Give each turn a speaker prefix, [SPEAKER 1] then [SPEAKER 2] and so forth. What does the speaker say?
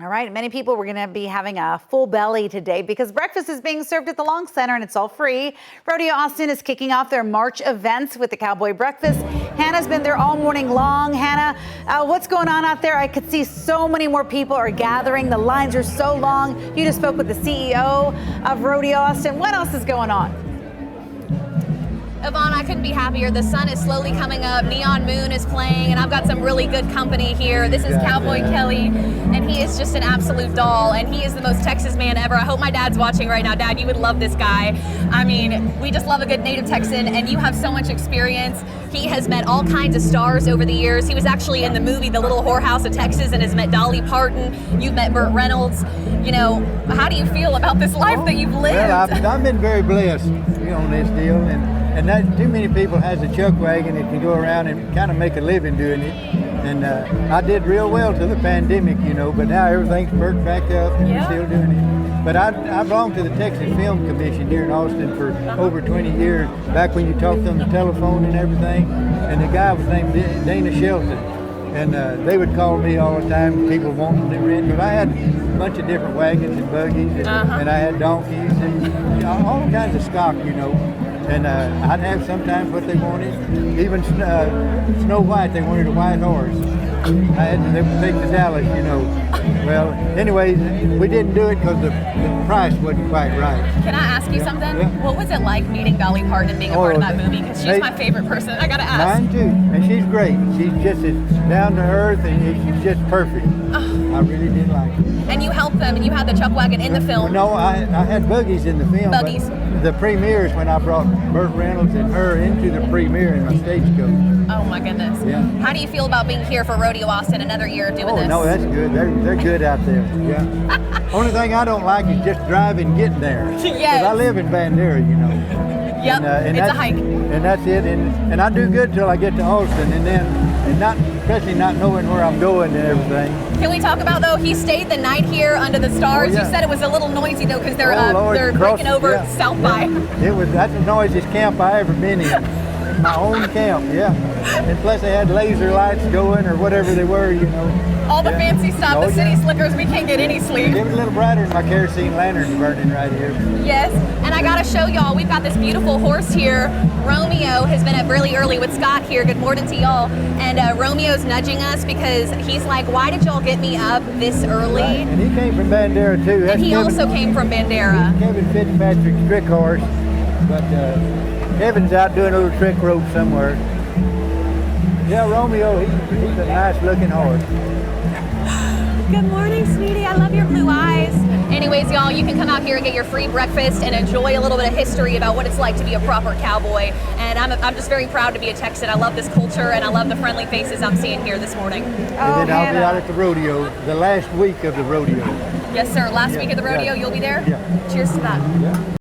[SPEAKER 1] All right, many people were going to be having a full belly today because breakfast is being served at the Long Center and it's all free. Rodeo Austin is kicking off their March events with the Cowboy Breakfast. Hannah's been there all morning long. Hannah, what's going on out there? I could see so many more people are gathering. The lines are so long. You just spoke with the CEO of Rodeo Austin. What else is going on?
[SPEAKER 2] Yvonne, I couldn't be happier. The sun is slowly coming up. Neon Moon is playing, and I've got some really good company here. This is Cowboy Kelly, and he is just an absolute doll, and he is the most Texas man ever. I hope my dad's watching right now. Dad, you would love this guy. I mean, we just love a good native Texan, and you have so much experience. He has met all kinds of stars over the years. He was actually in the movie The Little Whorehouse of Texas and has met Dolly Parton. You've met Burt Reynolds. You know, how do you feel about this life that you've lived?
[SPEAKER 3] Well, I've been very blessed, on this deal, and not too many people has a chuck wagon that can go around and kind of make a living doing it. And I did real well till the pandemic, but now everything's perked back up and we're still doing it. But I belong to the Texas Film Commission here in Austin for over 20 years, back when you talked on the telephone and everything. And the guy was named Dana Shelton. And they would call me all the time, people wanting to rent, because I had a bunch of different wagons and buggies, and I had donkeys and all kinds of stock, And I'd have sometimes what they wanted. Even Snow White, they wanted a white horse. They would take to Dallas, Well, anyways, we didn't do it because the price wasn't quite right.
[SPEAKER 2] Can I ask you something? Yeah. What was it like meeting Dolly Parton and being a part of that movie? Because she's my favorite person. I gotta ask.
[SPEAKER 3] Mine too. And she's great. She's just as down to earth, and she's just perfect. I really did like her.
[SPEAKER 2] And you helped them, and you had the chuck wagon in the film.
[SPEAKER 3] No, I had buggies in the film.
[SPEAKER 2] Buggies.
[SPEAKER 3] The premieres when I brought Burt Reynolds and her into the premiere in my stagecoach.
[SPEAKER 2] Oh my goodness.
[SPEAKER 3] Yeah.
[SPEAKER 2] How do you feel about being here for Rodeo Austin another year doing this?
[SPEAKER 3] Oh no, that's good. They're good out there. Yeah. Only thing I don't like is just driving, getting there.
[SPEAKER 2] Yes.
[SPEAKER 3] 'Cause I live in Bandera,
[SPEAKER 2] Yep.
[SPEAKER 3] And
[SPEAKER 2] it's a hike.
[SPEAKER 3] And that's it. And I do good till I get to Austin, especially not knowing where I'm going and everything.
[SPEAKER 2] Can we talk about, though, he stayed the night here under the stars? You said it was a little noisy, though, because they're breaking over South by.
[SPEAKER 3] That's the noisiest camp I ever been in. My own camp, And plus they had laser lights going or whatever they were,
[SPEAKER 2] All the fancy stuff, the city slickers, we can't get any sleep.
[SPEAKER 3] It was a little brighter than my kerosene lantern burning right here.
[SPEAKER 2] Yes, and I gotta show y'all, we've got this beautiful horse here. Romeo has been up really early with Scott here. Good morning to y'all. And Romeo's nudging us because he's like, why did y'all get me up this early?
[SPEAKER 3] Right. And he came from Bandera too.
[SPEAKER 2] And he also came from Bandera.
[SPEAKER 3] Kevin Fitzpatrick's trick horse, but Kevin's out doing a little trick rope somewhere. Yeah, Romeo, he's a nice looking horse.
[SPEAKER 2] Good morning, sweetie. I love your blue eyes. Anyways, y'all, you can come out here and get your free breakfast and enjoy a little bit of history about what it's like to be a proper cowboy. And I'm just very proud to be a Texan. I love this culture, and I love the friendly faces I'm seeing here this morning.
[SPEAKER 3] And then I'll be out at the rodeo, the last week of the rodeo.
[SPEAKER 2] Yes, sir. Last week of the rodeo, you'll be there?
[SPEAKER 3] Yeah.
[SPEAKER 2] Cheers to that.
[SPEAKER 3] Yeah.